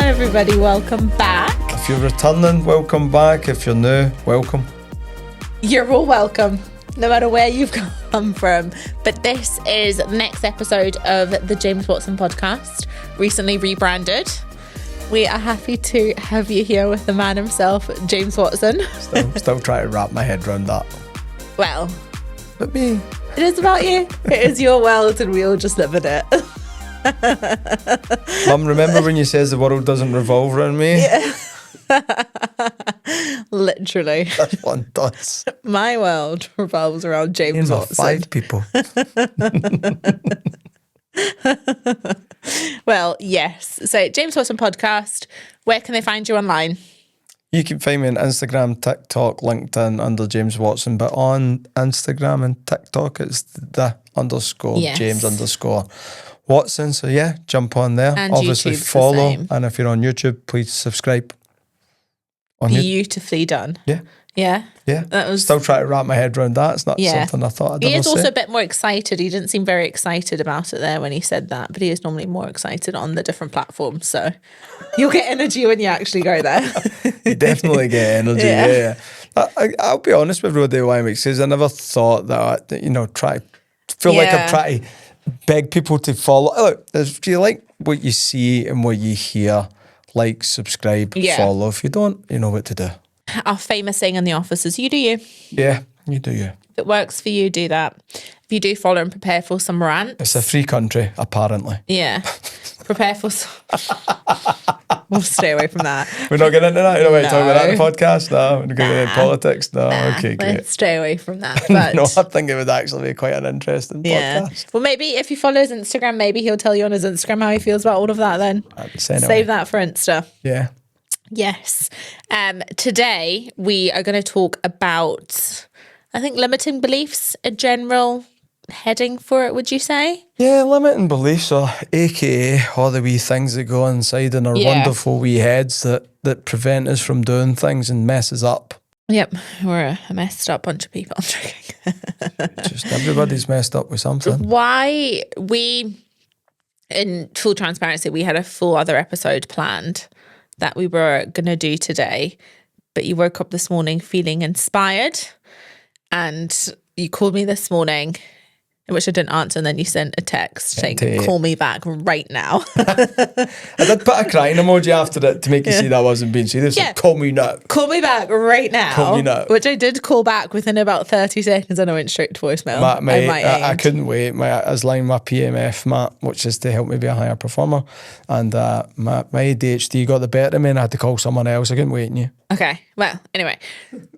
everybody, welcome back. If you're returning, welcome back. If you're new, welcome. You're all welcome, no matter where you've come from. But this is the next episode of the James Watson podcast, recently rebranded. We are happy to have you here with the man himself, James Watson. Still trying to wrap my head around that. Well, But me. it is about you. It is your world and we all just live in it. Mum, remember when you says the world doesn't revolve around me? Yeah. Literally. That one does. My world revolves around James Watson. 5 people. Well, yes. So, James Watson podcast, where can they find you online? You can find me on Instagram, TikTok, LinkedIn under James Watson, but on Instagram and TikTok it's the _, Yes. James _ Watson. So yeah, jump on there. And Obviously YouTube's the follow. same. And if you're on YouTube, please subscribe. On YouTube. Beautifully done. Yeah. Yeah. Yeah. That was. Still trying to wrap my head around that. It's not Yeah. something I thought I'd He ever is also say. a bit more excited. He didn't seem very excited about it there when he said that, but he is normally more excited on the different platforms. So you'll get energy when you actually go there. You definitely get energy. Yeah. Yeah. I'll be honest with everybody why I'm excited. I never thought that, feel like I'm trying to beg people to follow. Look, if you like what you see and what you hear, like, subscribe, follow. If you don't, you know what to do. Our famous saying in the office is, you do you. Yeah, you do you. If it works for you, do that. If you do follow and prepare for some rants. It's a free country, apparently. Yeah. Prepare for some. We'll stay away from that. We're not getting into that? You know what you're talking about that in No. the podcast? No, we're not getting into politics? No, okay, great. Let's stay away from that. But No, I think it would actually be quite an interesting podcast. Well, maybe if you follow his Instagram, maybe he'll tell you on his Instagram how he feels about all of that then. Save that for Insta. Yeah. Yes. Today we are going to talk about, I think, limiting beliefs, a general heading for it, would you say? Yeah, limiting beliefs are AKA all the wee things that go inside in our wonderful wee heads that prevent us from doing things and messes up. Yep. We're a messed up bunch of people. I'm joking. Just everybody's messed up with something. Why in full transparency, we had a full other episode planned that we were going to do today, but you woke up this morning feeling inspired and you called me this morning, in which I didn't answer, and then you sent a text saying, call me back right now. I did put a crying emoji after it to make you see that I wasn't being serious. Yeah. Like, call me now. Call me back right now. Call me now. Which I did call back within about 30 seconds and I went straight to voicemail. I couldn't wait. I was lying my PMF, Matt, which is to help me be a higher performer. And my ADHD got the better of me and I had to call someone else. I couldn't wait on you. Okay. Well, anyway,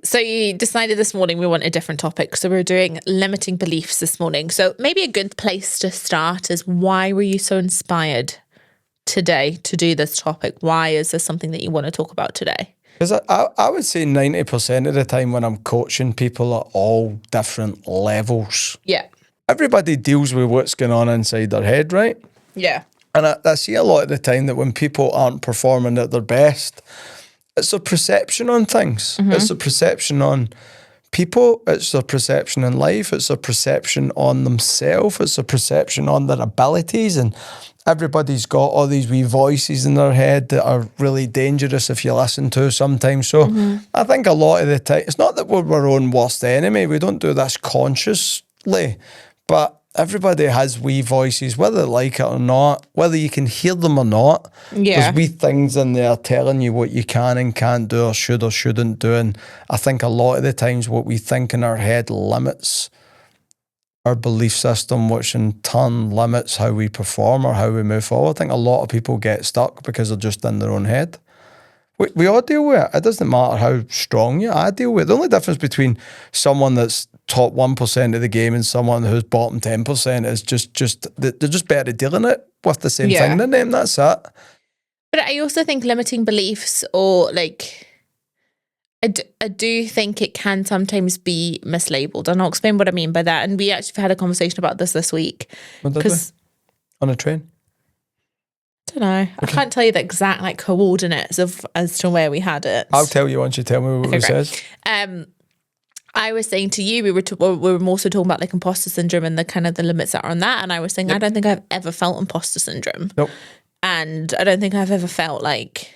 so you decided this morning we want a different topic. So we're doing limiting beliefs this morning. So maybe a good place to start is, why were you so inspired today to do this topic? Why is this something that you want to talk about today? Because I would say 90% of the time when I'm coaching people at all different levels, Yeah. everybody deals with what's going on inside their head, right? Yeah. And I see a lot of the time that when people aren't performing at their best, it's a perception on things. Mm-hmm. It's a perception on people. It's a perception in life. It's a perception on themselves. It's a perception on their abilities. And everybody's got all these wee voices in their head that are really dangerous if you listen to sometimes. So I think a lot of the time, it's not that we're our own worst enemy. We don't do this consciously, but everybody has wee voices, whether they like it or not, whether you can hear them or not. Yeah. There's wee things in there telling you what you can and can't do or shouldn't do. And I think a lot of the times what we think in our head limits our belief system, which in turn limits how we perform or how we move forward. I think a lot of people get stuck because they're just in their own head. We all deal with it. It doesn't matter how strong you are. I deal with it. The only difference between someone that's top 1% of the game and someone who's bottom 10% is just they're just better at dealing it with the same thing than them. That's it. But I also think limiting beliefs, or like, I do think it can sometimes be mislabeled. And I'll explain what I mean by that. And we actually had a conversation about this week. What did we? On a train? I don't know. I can't tell you the exact coordinates of as to where we had it. I'll tell you once you tell me what it says. I was saying to you, we were more so talking about imposter syndrome and the kind of the limits that are on that. And I was saying, I don't think I've ever felt imposter syndrome. Nope. And I don't think I've ever felt like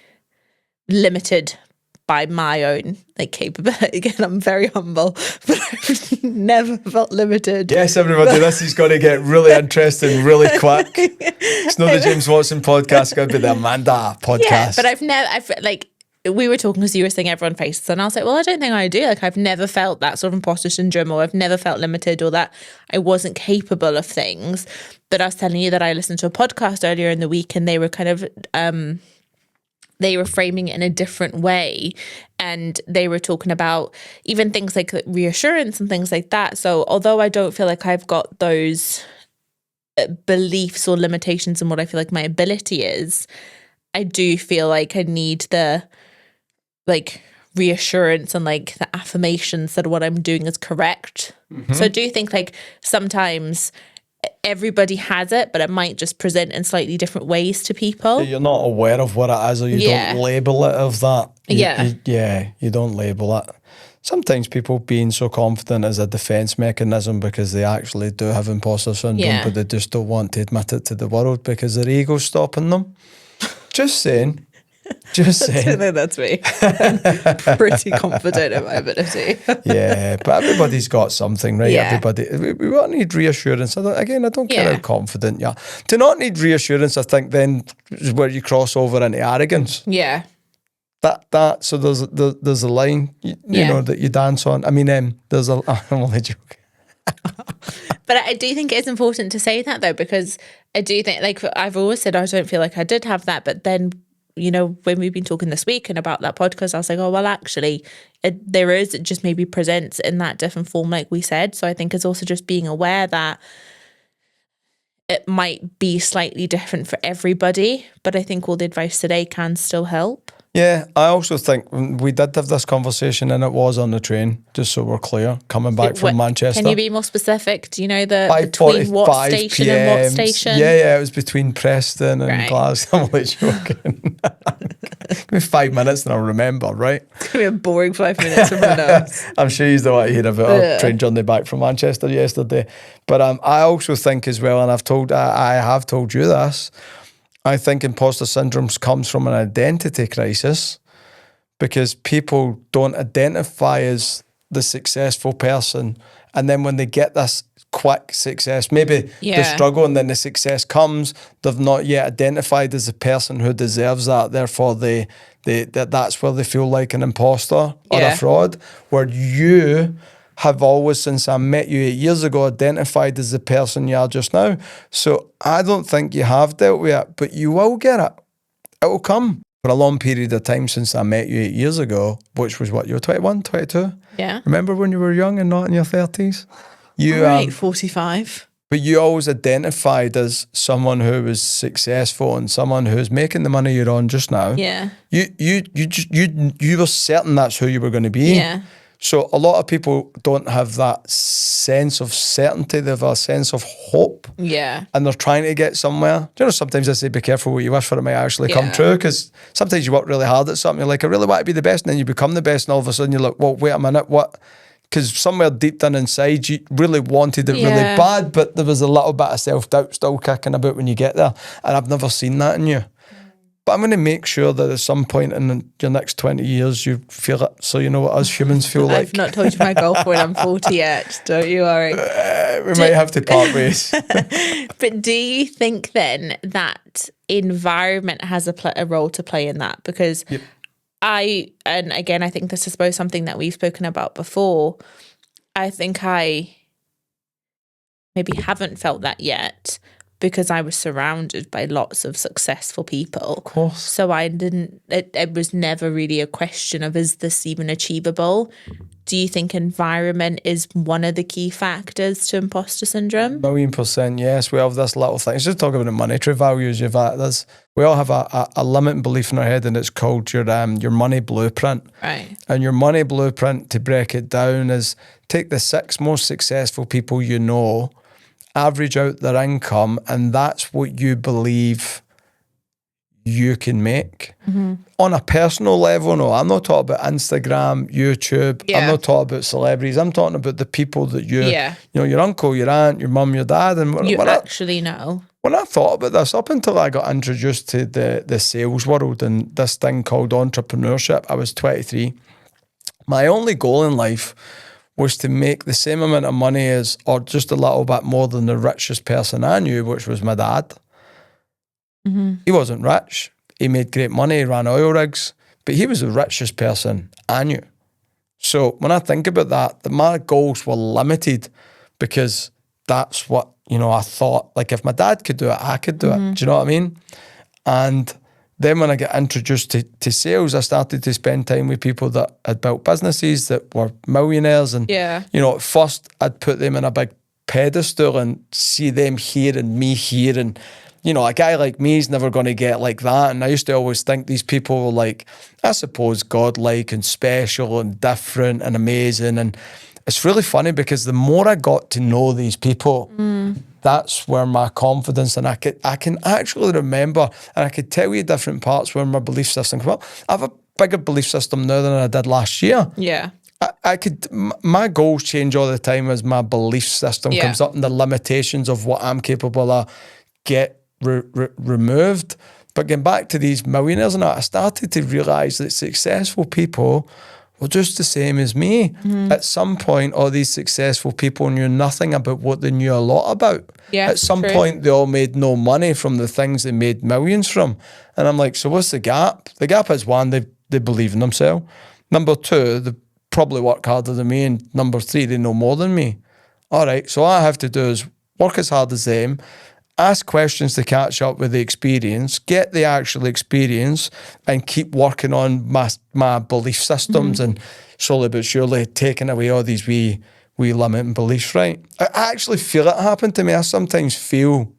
limited by my own like capability. Again, I'm very humble, but I've never felt limited. Yes, everybody, this is going to get really interesting really quick. It's not the James Watson podcast, it's going to be the Amanda podcast. Yeah, but I've like, we were talking because you were saying everyone faces, and I was like, well, I don't think I do. Like, I've never felt that sort of imposter syndrome, or I've never felt limited, or that I wasn't capable of things. But I was telling you that I listened to a podcast earlier in the week, and they were kind of they were framing it in a different way, and they were talking about even things like reassurance and things like that. So although I don't feel like I've got those beliefs or limitations in what I feel like my ability is, I do feel like I need the like reassurance and like the affirmations that what I'm doing is correct. So I do think like sometimes everybody has it, but it might just present in slightly different ways to people. You're not aware of what it is, or you don't label it of that. You don't label it. Sometimes people being so confident is a defense mechanism because they actually do have imposter syndrome, but they just don't want to admit it to the world because their ego's stopping them. Just saying. Just saying. I think that's me. I'm pretty confident in my ability. Yeah, but everybody's got something, right? Yeah. Everybody. We all need reassurance. I don't care how confident you are. To not need reassurance, I think, then is where you cross over into arrogance. Yeah. So there's a line, you know, that you dance on. I mean, I'm only joking. But I do think it's important to say that, though, because I do think, like I've always said, I don't feel like I did have that. But then, you know, when we've been talking this week and about that podcast, I was like, oh, well, actually, it just maybe presents in that different form, like we said. So I think it's also just being aware that it might be slightly different for everybody. But I think all the advice today can still help. Yeah, I also think we did have this conversation, and it was on the train, just so we're clear, coming back from Manchester. Can you be more specific? Do you know between what station PM. and what station? Yeah, it was between Preston and Glasgow. I'm like joking. Give me 5 minutes and I'll remember, right? It's going to be a boring 5 minutes of my notes. I'm sure you don't want to hear about our train journey back from Manchester yesterday. But I also think as well, and I have told you this, I think imposter syndrome comes from an identity crisis because people don't identify as the successful person. And then when they get this quick success, maybe the struggle and then the success comes, they've not yet identified as the person who deserves that. Therefore, that's where they feel like an imposter or a fraud, where you have always, since I met you 8 years ago, identified as the person you are just now. So I don't think you have dealt with it, but you will get it. It will come. For a long period of time since I met you 8 years ago, which was what, you were 21, 22? Yeah. Remember when you were young and not in your 30s? Right, 45. But you always identified as someone who was successful and someone who's making the money you're on just now. Yeah. You were certain that's who you were going to be. Yeah. So a lot of people don't have that sense of certainty. They have a sense of hope. Yeah. And they're trying to get somewhere. You know, sometimes I say, be careful what you wish for, it might actually come true. Because sometimes you work really hard at something. You're like, I really want to be the best. And then you become the best. And all of a sudden you're like, well, wait a minute, what? Because somewhere deep down inside, you really wanted it really bad. But there was a little bit of self-doubt still kicking about when you get there. And I've never seen that in you. But I'm going to make sure that at some point in your next 20 years, you feel it. So you know what us humans feel like. I've not told you my goal for when I'm 40 yet. Don't you worry. We might have to part ways. But do you think then that environment has a role to play in that? Because and again, I think this is both something that we've spoken about before. I think I maybe haven't felt that yet, because I was surrounded by lots of successful people. Of course. So it was never really a question of, is this even achievable? Do you think environment is one of the key factors to imposter syndrome? 1,000,000%, yes. We have this little thing. It's just talking about the monetary values you've had. We all have a limiting belief in our head, and it's called your money blueprint. Right. And your money blueprint, to break it down, is take the 6 most successful people you know, average out their income, and that's what you believe you can make. Mm-hmm. On a personal level, no, I'm not talking about Instagram, YouTube. Yeah. I'm not talking about celebrities. I'm talking about the people that you know, your uncle, your aunt, your mum, your dad, and you actually know. when I thought about this, up until I got introduced to the sales world and this thing called entrepreneurship, I was 23. My only goal in life was to make the same amount of money as, or just a little bit more than the richest person I knew, which was my dad. He wasn't rich. He made great money, he ran oil rigs, but he was the richest person I knew. So when I think about that, my goals were limited because that's what, I thought, like if my dad could do it, I could do it. Do you know what I mean? And then when I got introduced to sales, I started to spend time with people that had built businesses that were millionaires. And, at first I'd put them in a big pedestal and see them here and me here. And, a guy like me is never going to get like that. And I used to always think these people were like, I suppose, godlike and special and different and amazing. And it's really funny because the more I got to know these people, that's where my confidence, and I can actually remember, and I could tell you different parts where my belief system came up. I have a bigger belief system now than I did last year. Yeah. My goals change all the time as my belief system comes up and the limitations of what I'm capable of get removed. But getting back to these millionaires and I started to realise that successful people were just the same as me. At some point, all these successful people knew nothing about what they knew a lot about. Yeah, at some point, they all made no money from the things they made millions from. And I'm like, so what's the gap? The gap is one, they believe in themselves. Number two, they probably work harder than me. And number three, they know more than me. All right, so all I have to do is work as hard as them, ask questions to catch up with the experience, get the actual experience, and keep working on my belief systems and slowly but surely taking away all these wee limiting beliefs, right? I actually feel it happen to me. I sometimes feel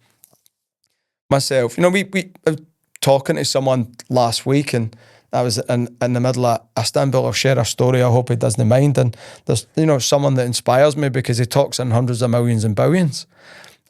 myself, we were talking to someone last week and I was in the middle of Istanbul. I'll share a story. I hope he doesn't mind. And there's, someone that inspires me because he talks in hundreds of millions and billions.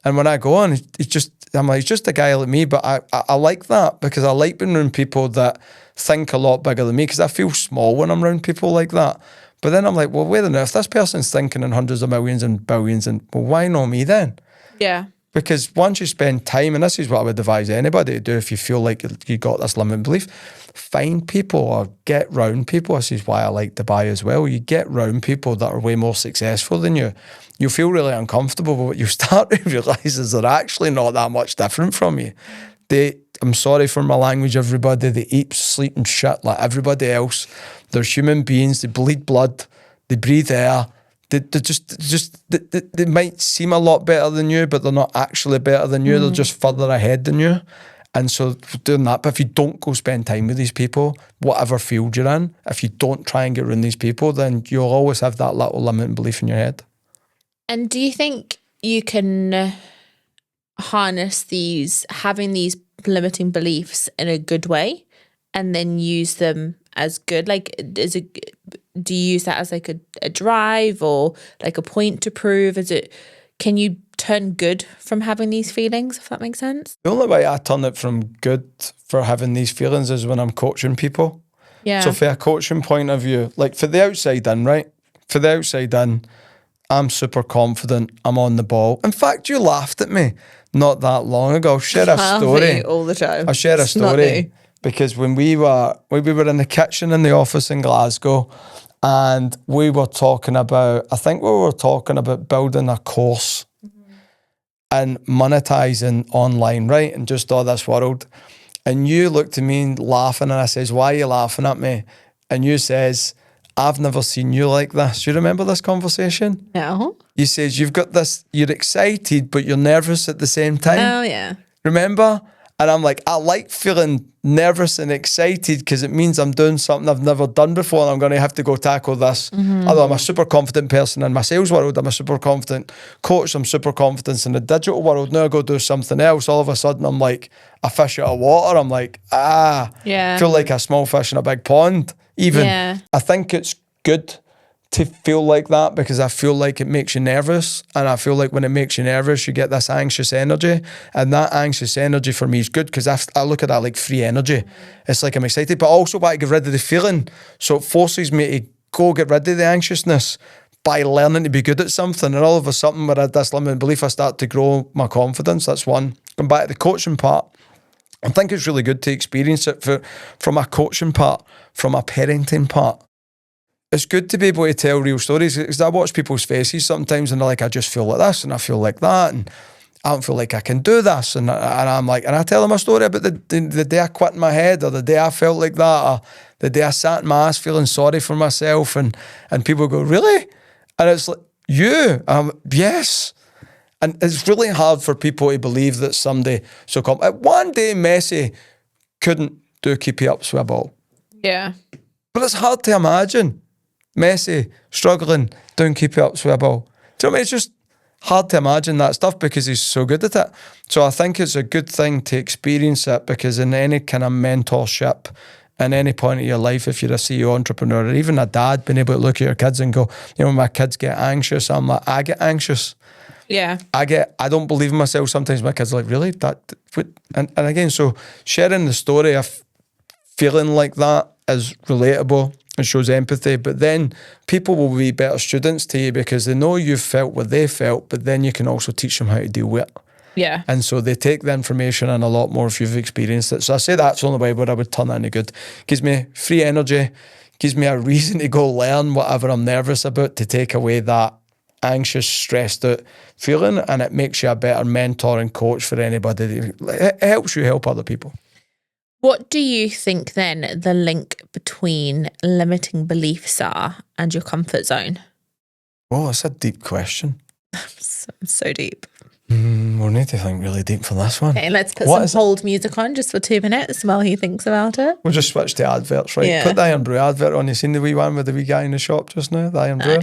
And when I go on, he's just a guy like me, but I like that because I like being around people that think a lot bigger than me because I feel small when I'm around people like that. But then I'm like, well, wait a minute, if this person's thinking in hundreds of millions and billions, and well, why not me then? Yeah. Because once you spend time, and this is what I would advise anybody to do if you feel like you got this limiting belief, find people or get round people. This is why I like Dubai as well. You get round people that are way more successful than you. You feel really uncomfortable, but what you start to realise is they're actually not that much different from you. I'm sorry for my language, everybody. They eat, sleep and shit like everybody else. They're human beings. They bleed blood. They breathe air. They might seem a lot better than you, but they're not actually better than you. They're just further ahead than you. And so doing that, but if you don't go spend time with these people, whatever field you're in, if you don't try and get around these people, then you'll always have that little limiting belief in your head. And do you think you can harness having these limiting beliefs in a good way and then use them as good? Like, do you use that as like a drive or like a point to prove? Can you turn good from having these feelings, if that makes sense? The only way I turn it from good for having these feelings is when I'm coaching people. Yeah. So for a coaching point of view, like for the outside in, right? For the outside in, I'm super confident. I'm on the ball. In fact, you laughed at me not that long ago. I'll share a story. All the time. I'll share a story because when we were in the kitchen in the office in Glasgow, and we were talking about, I think we were talking about building a course and monetizing online, right? And just all this world. And you looked at me laughing, and I says, "Why are you laughing at me?" And you says, "I've never seen you like this." Do you remember this conversation? No. You says, you've got this, you're excited, but you're nervous at the same time. Oh, yeah. Remember? And I'm like, I like feeling nervous and excited because it means I'm doing something I've never done before and I'm going to have to go tackle this. Although I'm a super confident person in my sales world, I'm a super confident coach, I'm super confident in the digital world. Now I go do something else. All of a sudden I'm like a fish out of water. I'm like, feel like a small fish in a big pond. I think it's good to feel like that because I feel like it makes you nervous, and I feel like when it makes you nervous you get this anxious energy, and that anxious energy for me is good because I look at that like free energy. It's like I'm excited, but I also want to get rid of the feeling, so it forces me to go get rid of the anxiousness, by learning to be good at something. And all of a sudden, with this limiting belief, I start to grow my confidence. That's one. Going back to the coaching part, I think it's really good to experience it from a coaching part, from a parenting part. It's good to be able to tell real stories, because I watch people's faces sometimes and they're like, I just feel like this and I feel like that and I don't feel like I can do this. And I'm like, and I tell them a story about the day I quit in my head, or the day I felt like that, or the day I sat in my ass feeling sorry for myself, and people go, really? And it's like, you? Yes. And it's really hard for people to believe that somebody one day Messi couldn't do keepy ups with a ball. Yeah. But it's hard to imagine Messi struggling doing keepy ups with a ball. Do you know what I mean? It's just hard to imagine that stuff because he's so good at it. So I think it's a good thing to experience it, because in any kind of mentorship, in any point of your life, if you're a CEO entrepreneur, or even a dad, being able to look at your kids and go, when my kids get anxious, I'm like, I get anxious. Yeah. I don't believe in myself. Sometimes my kids are like, really? And again, so sharing the story of feeling like that is relatable and shows empathy, but then people will be better students to you because they know you've felt what they felt, but then you can also teach them how to deal with it. Yeah. And so they take the information in a lot more if you've experienced it. So I say that's the only way where I would turn that into good. Gives me free energy, gives me a reason to go learn whatever I'm nervous about, to take away that anxious, stressed out feeling, and it makes you a better mentor and coach for anybody. It helps you help other people. What do you think then the link between limiting beliefs are and your comfort zone? Oh, that's a deep question. So deep. We'll need to think really deep for this one. Okay, let's put some hold music on just for 2 minutes while he thinks about it. We'll just switch to adverts, right? Yeah. Put the Iron Brew advert on. You seen the wee one with the wee guy in the shop just now? The Iron Brew?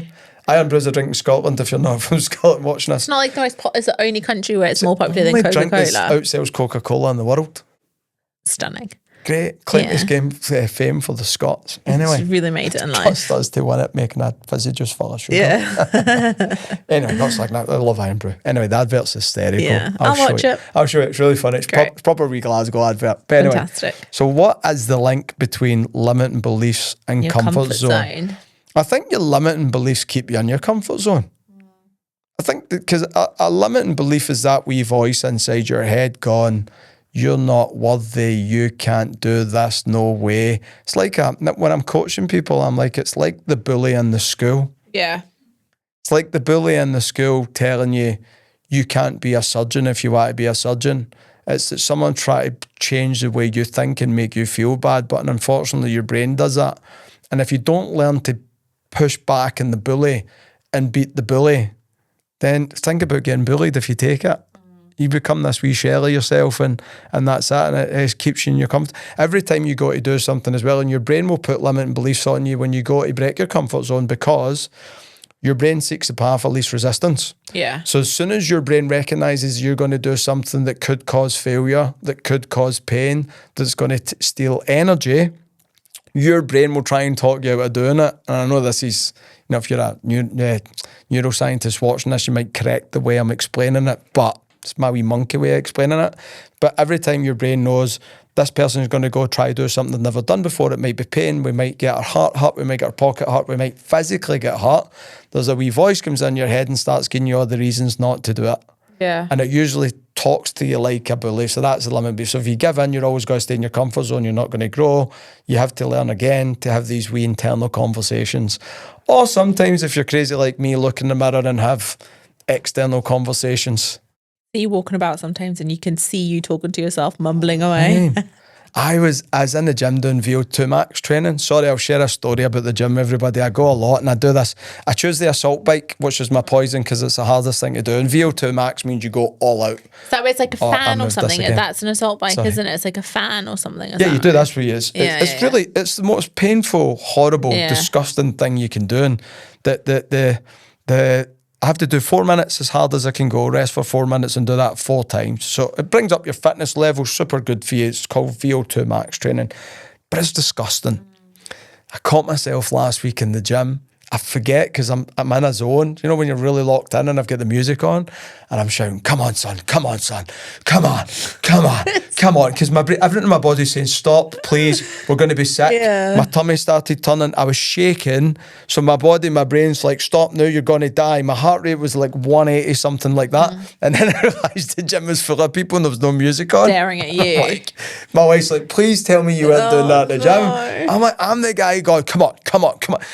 Iron Brew's a drink in Scotland if you're not from Scotland watching us. It's not like it's the only country where it's more popular than Coca-Cola. Drink that outsells Coca-Cola in the world. Stunning. Great. Clinton's game fame for the Scots. Anyway. It's really made it in life. Trust us to win it, making a fizzy juice full of sugar. Yeah. Anyway, not like that. I love Iron Brew. Anyway, the advert's hysterical. Yeah. I'll watch it. I'll show you. It's really funny. It's proper wee Glasgow advert. But anyway, fantastic. So what is the link between limiting beliefs and your comfort zone? I think your limiting beliefs keep you in your comfort zone. I think because a limiting belief is that wee voice inside your head going, you're not worthy, you can't do this, no way. It's like when I'm coaching people, I'm like, it's like the bully in the school. Yeah. It's like the bully in the school telling you, you can't be a surgeon if you want to be a surgeon. It's that someone try to change the way you think and make you feel bad, but unfortunately your brain does that. And if you don't learn to push back in the bully and beat the bully, then think about getting bullied if you take it. You become this wee shell of yourself, and that's it, and it keeps you in your comfort. Every time you go to do something as well, and your brain will put limiting beliefs on you when you go to break your comfort zone, because your brain seeks the path of least resistance. Yeah. So as soon as your brain recognises you're going to do something that could cause failure, that could cause pain, that's going to steal energy, your brain will try and talk you out of doing it. And I know this is, if you're a neuroscientist watching this, you might correct the way I'm explaining it, but it's my wee monkey way of explaining it. But every time your brain knows this person is going to go try to do something they've never done before, it might be pain, we might get our heart hurt, we might get our pocket hurt, we might physically get hurt. There's a wee voice comes in your head and starts giving you all the reasons not to do it. Yeah. And it usually talks to you like a bully. So that's the limit. So if you give in, you're always going to stay in your comfort zone. You're not going to grow. You have to learn again to have these wee internal conversations. Or sometimes if you're crazy like me, look in the mirror and have external conversations. You walking about sometimes and you can see you talking to yourself, mumbling away. I was in the gym doing VO2 max training. Sorry, I'll share a story about the gym, everybody. I go a lot and I do this. I choose the assault bike, which is my poison because it's the hardest thing to do. And VO2 max means you go all out. Is that where it's like a fan or something? That's an assault bike, isn't it? It's like a fan or something. Yeah, you do. That's what it is. It's really, it's the most painful, horrible, disgusting thing you can do. And I have to do 4 minutes as hard as I can go, rest for 4 minutes and do that 4 times. So it brings up your fitness level, super good for you. It's called VO2 max training, but it's disgusting. I caught myself last week in the gym. I forget because I'm in a zone. You know when you're really locked in and I've got the music on and I'm shouting, come on, son, come on, son, come on, come on, come on, because everything in my body's saying, stop, please, we're going to be sick. Yeah. My tummy started turning, I was shaking, so my brain's like, stop now, you're going to die. My heart rate was like 180, something like that. And then I realised the gym was full of people and there was no music on. Staring at you. Like, my wife's like, please tell me you weren't doing that in the gym. No. I'm like, I'm the guy going, come on.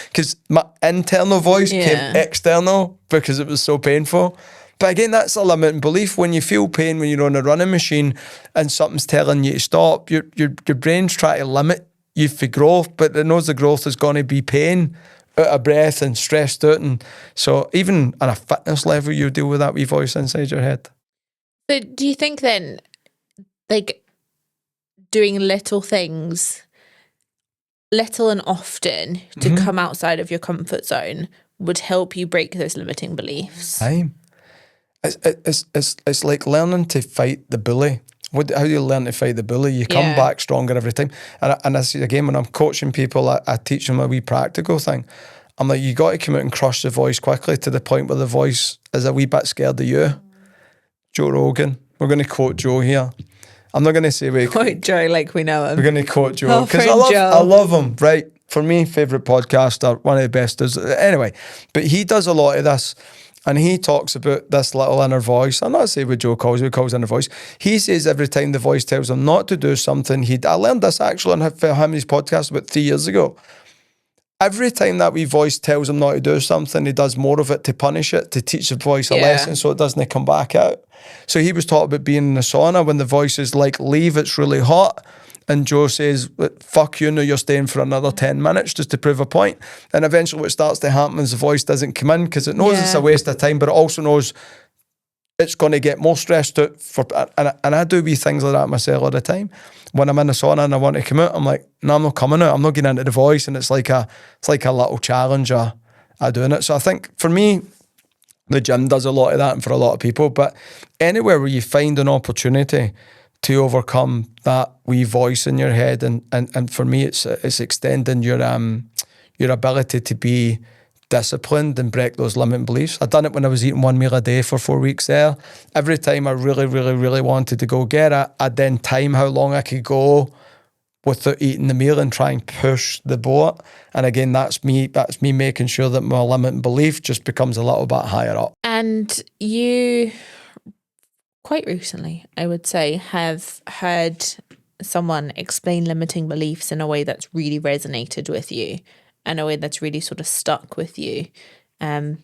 Because my internal voice came external because it was so painful. But again, that's a limiting belief. When you feel pain when you're on a running machine and something's telling you to stop, your brain's trying to limit you for growth, but it knows the growth is going to be pain, out of breath and stressed out. And so even on a fitness level, you deal with that wee voice inside your head. So do you think then, like, doing little things, little and often, to come outside of your comfort zone would help you break those limiting beliefs? It's like learning to fight the bully. How do you learn to fight the bully? You come back stronger every time. And I see, again, when I'm coaching people, I teach them a wee practical thing. I'm like, you got to come out and crush the voice quickly to the point where the voice is a wee bit scared of you. Joe Rogan. We're going to quote Joe here. I'm not going to say Quote Joe like we know him. We're going to quote Joe because Joe. I love him. Right, for me, favorite podcaster, one of the best. Anyway, but he does a lot of this. And he talks about this little inner voice. I'm not saying what Joe calls inner voice. He says every time the voice tells him not to do something, I learned this actually on him his podcast about 3 years ago. Every time that wee voice tells him not to do something, he does more of it to punish it, to teach the voice a lesson so it doesn't come back out. So he was talking about being in the sauna when the voice is like, leave, it's really hot. And Joe says, fuck you, now you're staying for another 10 minutes just to prove a point. And eventually what starts to happen is the voice doesn't come in because it knows it's a waste of time, but it also knows it's going to get more stressed out. And I do wee things like that myself all the time. When I'm in the sauna and I want to come out, I'm like, no, I'm not coming out. I'm not getting into the voice. And it's like a little challenge of doing it. So I think for me, the gym does a lot of that and for a lot of people. But anywhere where you find an opportunity to overcome that wee voice in your head, and for me, it's extending your ability to be disciplined and break those limiting beliefs. I done it when I was eating one meal a day for 4 weeks there. Every time I really, really, really wanted to go get it, I'd then time how long I could go without eating the meal and try and push the boat. And again, that's me making sure that my limiting belief just becomes a little bit higher up. And you, quite recently, I would say, have heard someone explain limiting beliefs in a way that's really resonated with you, and a way that's really sort of stuck with you. Tell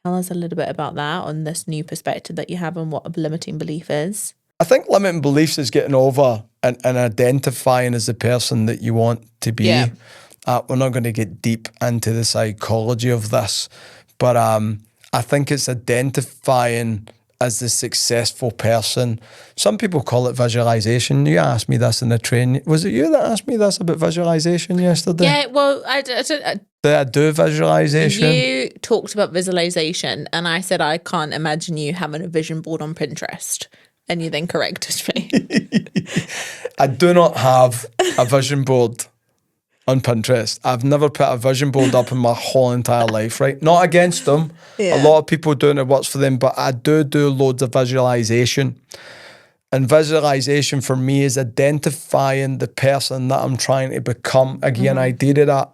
us a little bit about that, on this new perspective that you have on what a limiting belief is. I think limiting beliefs is getting over and identifying as the person that you want to be. Yeah. We're not going to get deep into the psychology of this, but I think it's identifying as the successful person. Some people call it visualization. You asked me this in the train. Was it you that asked me this about visualization yesterday? Yeah, well, Did I do visualization? You talked about visualization, and I said I can't imagine you having a vision board on Pinterest, and you then corrected me. I do not have a vision board on Pinterest. I've never put a vision board up in my whole entire life, right? Not against them. A lot of people doing it works for them, but I do loads of visualization. And visualization for me is identifying the person that I'm trying to become. Again, I did it at,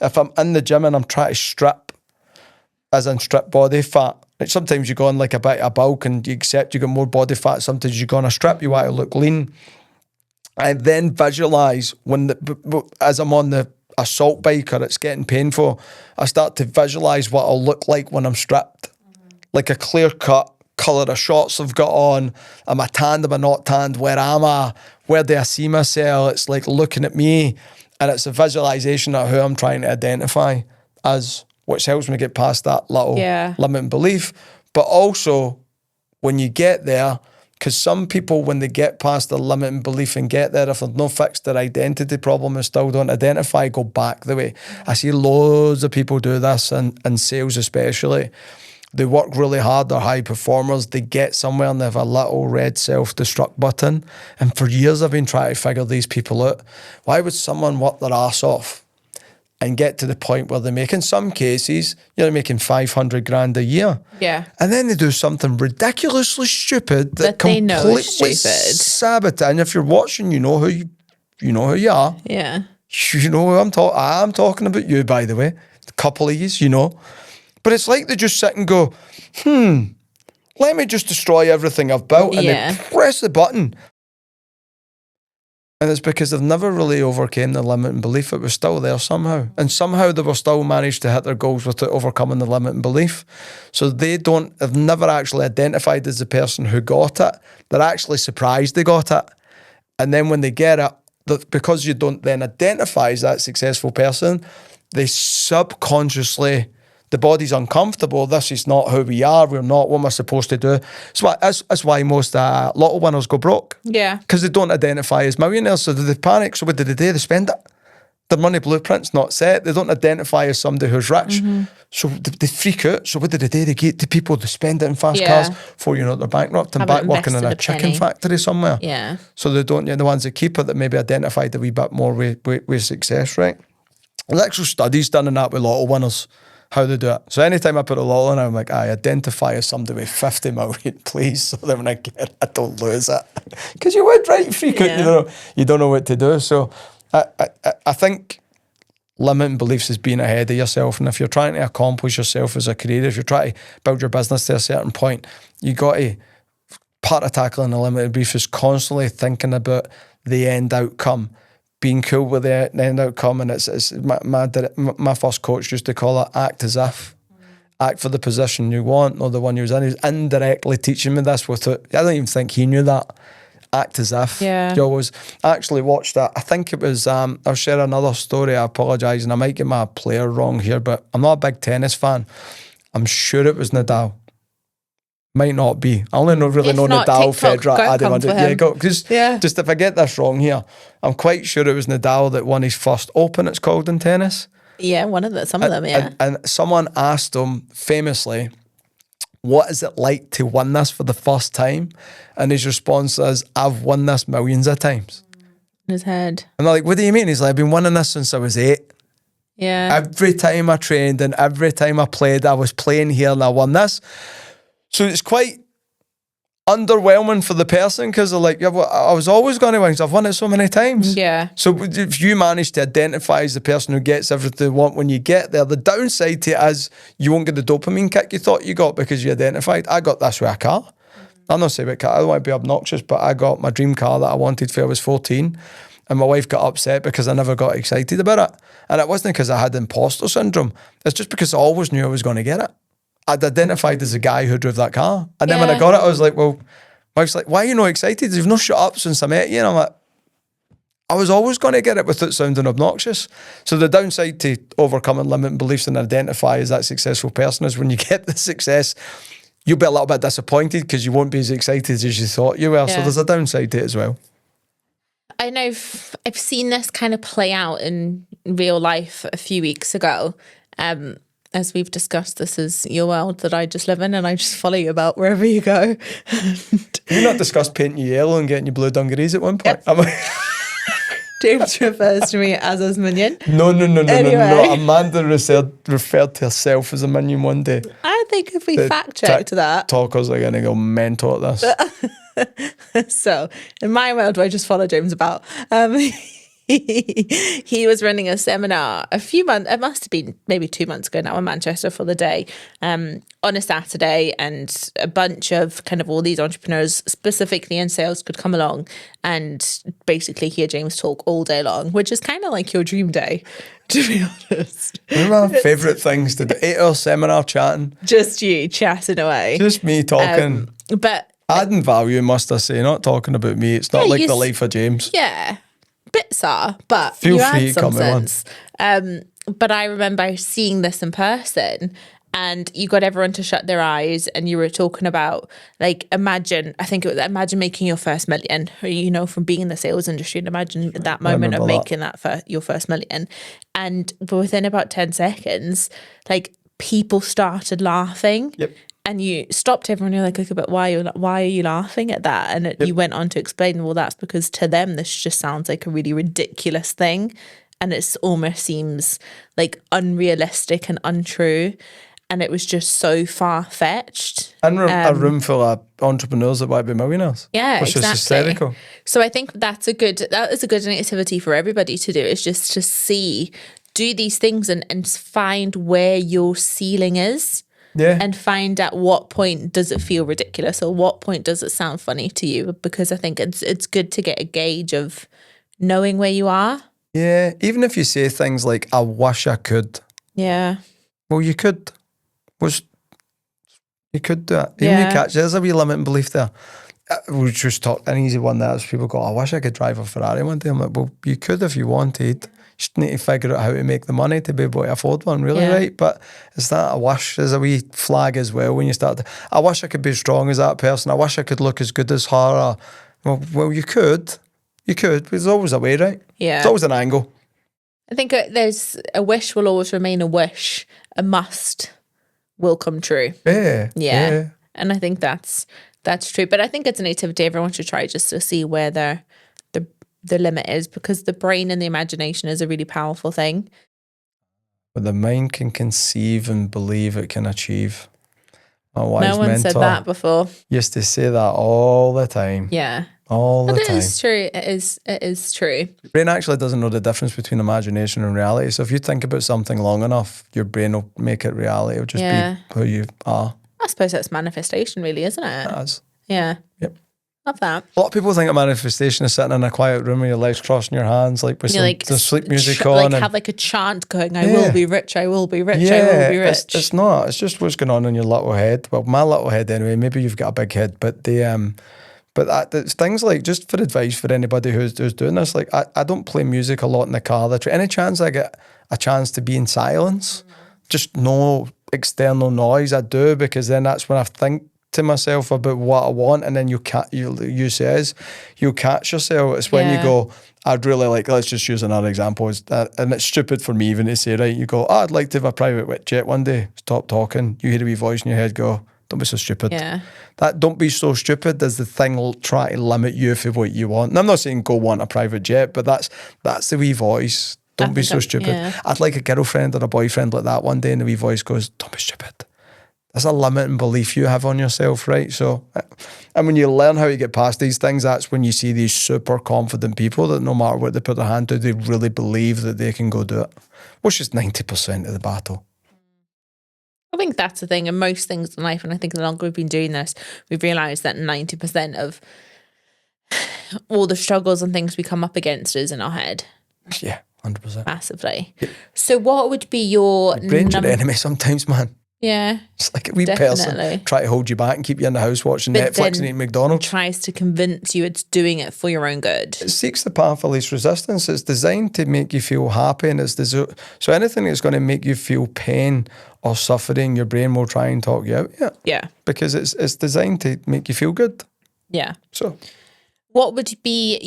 if I'm in the gym and I'm trying to strip, as in strip body fat, like sometimes you go on like a bit of bulk and you accept you got more body fat. Sometimes you go on a strip, you want to look lean. I then visualize as I'm on the assault bike or it's getting painful, I start to visualize what I'll look like when I'm stripped. Like a clear cut, colour of shorts I've got on, am I tanned, am I not tanned, where am I, where do I see myself? It's like looking at me, and it's a visualization of who I'm trying to identify as, which helps me get past that little limiting belief. But also, when you get there, because some people, when they get past the limiting belief and get there, if they've not fixed their identity problem and still don't identify, go back the way. I see loads of people do this, and sales especially. They work really hard, they're high performers, they get somewhere and they have a little red self-destruct button. And for years I've been trying to figure these people out. Why would someone work their arse off and get to the point where they make, in some cases, they're making 500 grand a year. Yeah. And then they do something ridiculously stupid that they know is completely stupid. sabotage. And if you're watching, you know who you are. Yeah. You know who I'm talking about you, by the way. A couple of yous, you know. But it's like they just sit and go, let me just destroy everything I've built. And they press the button. And it's because they've never really overcame the limiting belief. It was still there somehow. And somehow they were still managed to hit their goals without overcoming the limiting belief. So they've never actually identified as the person who got it. They're actually surprised they got it. And then when they get it, because you don't then identify as that successful person, they subconsciously, the body's uncomfortable. This is not who we are. We're not. What am I supposed to do? So that's why most lotto winners go broke. Yeah. Because they don't identify as millionaires. So they panic. So what do? They spend it. Their money blueprint's not set. They don't identify as somebody who's rich. Mm-hmm. So they freak out. So what do? They get the people to spend it in fast cars before they're bankrupt and back working in a chicken factory somewhere. Yeah. So they don't, the ones that keep it that maybe identified a wee bit more with success, right? There's actual studies done on that with lotto winners, how they do it. So anytime I put a lotto in, I'm like, I identify as somebody with 50 million, please, so that when I get it, I don't lose it. Because you would, right? You freak out, you don't know what to do. So I think limiting beliefs is being ahead of yourself. And if you're trying to accomplish yourself as a career, if you're trying to build your business to a certain point, you got to, part of tackling a limited belief is constantly thinking about the end outcome, being cool with the end outcome. And it's my first coach used to call it act as if. Act for the position you want, not the one you was in. He was indirectly teaching me this without, I don't even think he knew that. Act as if. Yeah. You always actually watched that. I think it was, I'll share another story. I apologise, and I might get my player wrong here, but I'm not a big tennis fan. I'm sure it was Nadal. Might not be. I only know Nadal, Federer, Adi. Just if I get this wrong here, I'm quite sure it was Nadal that won his first Open, it's called, in tennis. Yeah, some of them, yeah. And someone asked him famously, what is it like to win this for the first time? And his response is, I've won this millions of times. In his head. And they're like, what do you mean? He's like, I've been winning this since I was 8. Yeah. Every time I trained and every time I played, I was playing here and I won this. So it's quite underwhelming for the person because they're like, yeah, well, I was always going to win because I've won it so many times. Yeah. So if you manage to identify as the person who gets everything they want when you get there, the downside to it is you won't get the dopamine kick you thought you got because you identified. I got this with a car. I'm not saying about car, I don't want to be obnoxious, but I got my dream car that I wanted when I was 14 and my wife got upset because I never got excited about it. And it wasn't because I had imposter syndrome. It's just because I always knew I was going to get it. I'd identified as the guy who drove that car. And then when I got it, I was like, well, my wife's like, why are you not excited? You've not shut up since I met you. And I'm like, I was always going to get it without sounding obnoxious. So the downside to overcoming limiting beliefs and identify as that successful person is when you get the success, you'll be a little bit disappointed because you won't be as excited as you thought you were. Yeah. So there's a downside to it as well. I know I've seen this kind of play out in real life a few weeks ago. As we've discussed, this is your world that I just live in and I just follow you about wherever you go. You not discussed painting you yellow and getting you blue dungarees at one point? Yep. James refers to me as his minion. No. Amanda referred to herself as a minion one day. I think if we fact checked that. Talkers are going to go mental at this. So, in my world, I just follow James about. He was running a seminar it must have been maybe 2 months ago now in Manchester for the day, on a Saturday, and a bunch of kind of all these entrepreneurs, specifically in sales, could come along and basically hear James talk all day long, which is kind of like your dream day, to be honest. One of my favourite things to do, 8-hour seminar chatting. Just you chatting away. Just me talking. But adding value, must I say, not talking about me. It's not like the life of James. Yeah. Bits are, but feel you free add to some come sense. But I remember seeing this in person, and you got everyone to shut their eyes, and you were talking about, like, imagine making your first million, or, from being in the sales industry, and imagine that moment of making your first million. And within about 10 seconds, like, people started laughing. Yep. And you stopped everyone. You're like, okay, but why are you laughing at that? And you went on to explain, well, that's because to them this just sounds like a really ridiculous thing, and it almost seems like unrealistic and untrue. And it was just so far-fetched. And a room full of entrepreneurs that might be millionaires. Yeah, which exactly. is hysterical. So I think that is a good activity for everybody to do, is just to do these things and find where your ceiling is. Yeah. And find at what point does it feel ridiculous, or what point does it sound funny to you? Because I think it's good to get a gauge of knowing where you are. Yeah. Even if you say things like, I wish I could. Yeah. Well, you could. You could do it. Even Yeah. you catch, there's a wee limiting belief there. We just talked an easy one there. People go, I wish I could drive a Ferrari one day. I'm like, well, you could if you wanted. You just need to figure out how to make the money to be able to afford one, really, Yeah. right? But is that a wish? There's a wee flag as well when you start to, I wish I could be as strong as that person. I wish I could look as good as her. Well, you could. You could. But there's always a way, right? Yeah. There's always an angle. I think there's a wish will always remain a wish. A must will come true. Yeah. And I think that's true. But I think it's an activity everyone should try, just to see where the limit is, because the brain and the imagination is a really powerful thing. But the mind can conceive and believe it can achieve. My wise No one mentor said that before. used to say that all the time. Yeah. All the But time. it is true. It is true. Your brain actually doesn't know the difference between imagination and reality. So if you think about something long enough, your brain will make it reality. It'll just be who you are. I suppose that's manifestation, really, isn't it? It is. Yeah. Yep. Love that. A lot of people think a manifestation is sitting in a quiet room with your legs crossing your hands, like with some sleep music on. Like have like a chant going, I will be rich, I will be rich, I will be rich. It's not. It's just what's going on in your little head. Well, my little head anyway. Maybe you've got a big head, but it's things like, just for advice for anybody who's doing this, like I don't play music a lot in the car. Any chance I get a chance to be in silence, just no external noise, I do, because then that's when I think to myself about what I want, and then you'll catch yourself. It's when you go, I'd really like, let's just use another example, and it's stupid for me even to say, right, you go, I'd like to have a private jet one day. Stop talking. You hear a wee voice in your head go, don't be so stupid. Yeah. That don't be so stupid is the thing will try to limit you for what you want. And I'm not saying go want a private jet, but that's the wee voice. Don't be so stupid. Yeah. I'd like a girlfriend or a boyfriend like that one day, and the wee voice goes, don't be stupid. That's a limiting belief you have on yourself, right? So, and when you learn how to get past these things, that's when you see these super confident people that no matter what they put their hand to, they really believe that they can go do it, which is 90% of the battle. I think that's the thing in most things in life, and I think the longer we've been doing this, we've realised that 90% of all the struggles and things we come up against is in our head. Yeah, 100%. Massively. Yeah. So what would be your brain's your enemy sometimes, man. Yeah. It's like a wee person try to hold you back and keep you in the house watching Netflix and eating McDonald's. Tries to convince you it's doing it for your own good. It seeks the path of least resistance. It's designed to make you feel happy, and so anything that's going to make you feel pain or suffering, your brain will try and talk you out. Yeah. Because it's designed to make you feel good. Yeah. So what would be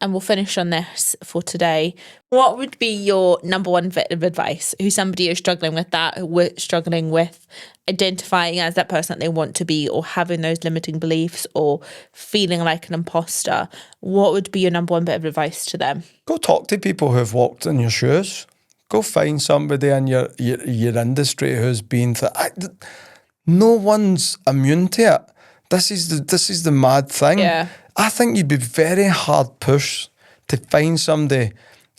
and we'll finish on this for today, what would be your number one bit of advice who somebody is struggling with that, struggling with identifying as that person that they want to be, or having those limiting beliefs, or feeling like an imposter? What would be your number one bit of advice to them? Go talk to people who've walked in your shoes. Go find somebody in your industry who's been through. No one's immune to it. This is the mad thing. Yeah. I think you'd be very hard pushed to find somebody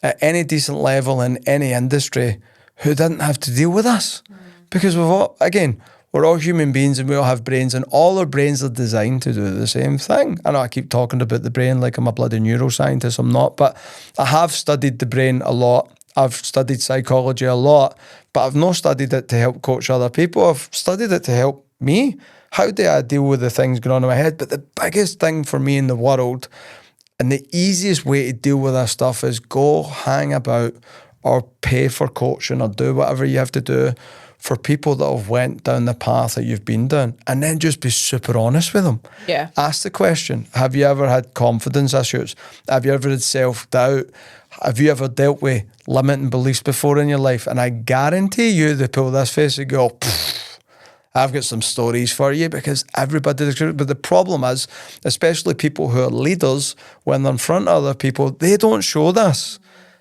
at any decent level in any industry who didn't have to deal with us. Because we're all human beings and we all have brains, and all our brains are designed to do the same thing. I know I keep talking about the brain like I'm a bloody neuroscientist. I'm not, but I have studied the brain a lot. I've studied psychology a lot, but I've not studied it to help coach other people. I've studied it to help me. How do I deal with the things going on in my head? But the biggest thing for me in the world, and the easiest way to deal with that stuff, is go hang about or pay for coaching or do whatever you have to do for people that have went down the path that you've been down, and then just be super honest with them. Yeah. Ask the question, have you ever had confidence issues? Have you ever had self-doubt? Have you ever dealt with limiting beliefs before in your life? And I guarantee you they pull this face and go, I've got some stories for you, because everybody does. But the problem is, especially people who are leaders, when they're in front of other people, they don't show this.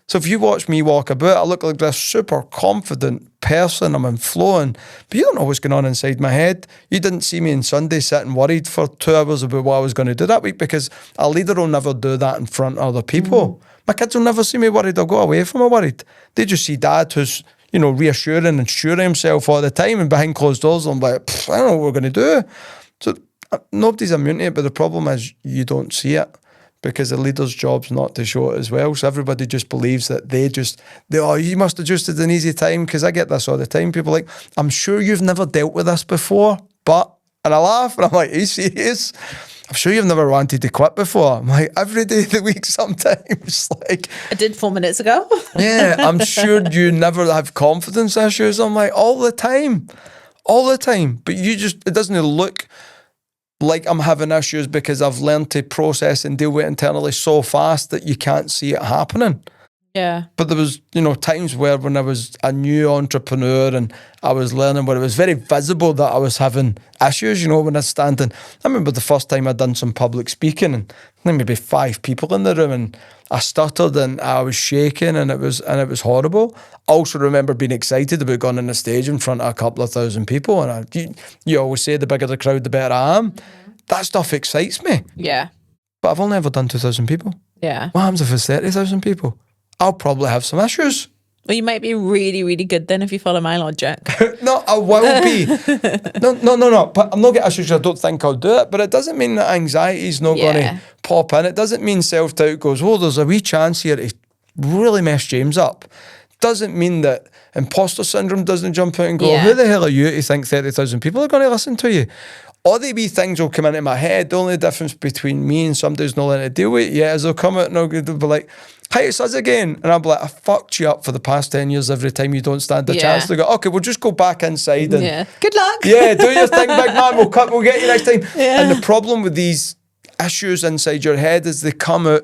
So if you watch me walk about, I look like this super confident person. I'm in flowing, but you don't know what's going on inside my head. You didn't see me on Sunday sitting worried for 2 hours about what I was going to do that week, because a leader will never do that in front of other people. My kids will never see me worried. They'll go away from me worried. They just see dad who's, reassuring and assuring himself all the time, and behind closed doors, I'm like, I don't know what we're going to do. So nobody's immune to it, but the problem is you don't see it, because the leader's job's not to show it as well. So everybody just believes that you must have just had an easy time, because I get this all the time. People are like, I'm sure you've never dealt with this before, and I laugh, and I'm like, are you serious? I'm sure you've never wanted to quit before. I'm like, every day of the week sometimes. Like, I did 4 minutes ago. yeah, I'm sure you never have confidence issues. I'm like, all the time. But it doesn't look like I'm having issues, because I've learned to process and deal with it internally so fast that you can't see it happening. Yeah. But there was, times where when I was a new entrepreneur and I was learning, where it was very visible that I was having issues, when I was standing. I remember the first time I'd done some public speaking, and there maybe 5 people in the room, and I stuttered and I was shaking, and it was horrible. I also remember being excited about going on the stage in front of a couple of thousand people, and you always say the bigger the crowd, the better I am. That stuff excites me. Yeah. But I've only ever done 2,000 people. Yeah. What happens if it's 30,000 people? I'll probably have some issues. Well, you might be really, really good then if you follow my logic. No, I will be. No. But I'm not getting issues. I don't think I'll do it. But it doesn't mean that anxiety's not going to pop in. It doesn't mean self-doubt goes, there's a wee chance here to really mess James up. Doesn't mean that imposter syndrome doesn't jump out and go, who the hell are you to think 30,000 people are going to listen to you? All the wee things will come into my head. The only difference between me and somebody who's not letting it deal with it is they'll come out and they'll be like, hey, it's us again. And I'll be like, I fucked you up for the past 10 years every time you don't stand a chance. They go, okay, we'll just go back inside and good luck. Do your thing, big man. We'll get you next time. Yeah. And the problem with these issues inside your head is they come out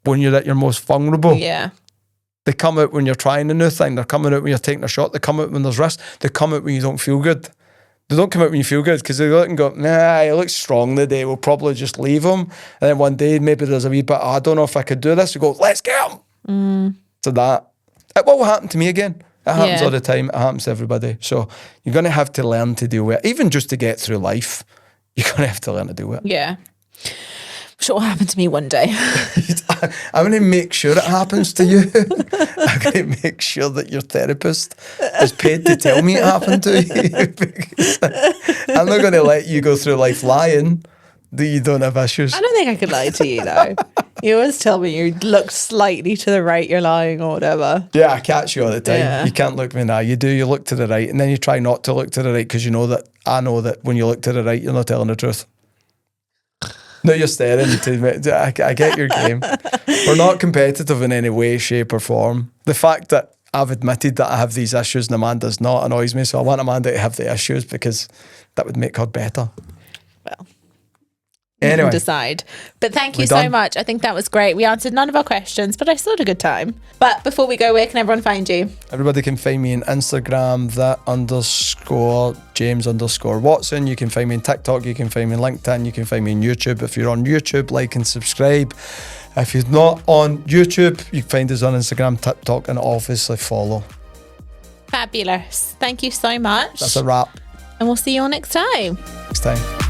when you're at your most vulnerable. Yeah. They come out when you're trying a new thing. They're coming out when you're taking a shot. They come out when there's risk. They come out when you don't feel good. They don't come out when you feel good, because they look and go, nah, he looks strong today. We'll probably just leave him. And then one day, maybe there's a wee bit, I don't know if I could do this. You go, let's get him. So that. It will happen to me again. It happens all the time. It happens to everybody. So you're going to have to learn to deal with it. Even just to get through life, you're going to have to learn to deal with it. Yeah. I'm sure it will happen to me one day. I'm going to make sure it happens to you. I'm going to make sure that your therapist is paid to tell me it happened to you. Because I'm not going to let you go through life lying that you don't have issues. I don't think I could lie to you, though. You always tell me you look slightly to the right, you're lying or whatever. Yeah, I catch you all the time. Yeah. You can't look me now. You do, you look to the right, and then you try not to look to the right, because I know that when you look to the right, you're not telling the truth. No, you're staring to me. I get your game. We're not competitive in any way, shape or form. The fact that I've admitted that I have these issues and Amanda's not annoys me, so I want Amanda to have the issues, because that would make her better. Well, anyway, you can decide. But thank you so much. I think that was great. We answered none of our questions, but I still had a good time. But before we go, where can everyone find you? Everybody can find me on Instagram, _James_Watson. You can find me on TikTok. You can find me on LinkedIn. You can find me on YouTube. If you're on YouTube, like and subscribe. If you're not on YouTube, you can find us on Instagram, TikTok, and obviously follow. Fabulous. Thank you so much. That's a wrap. And we'll see you all next time. Next time.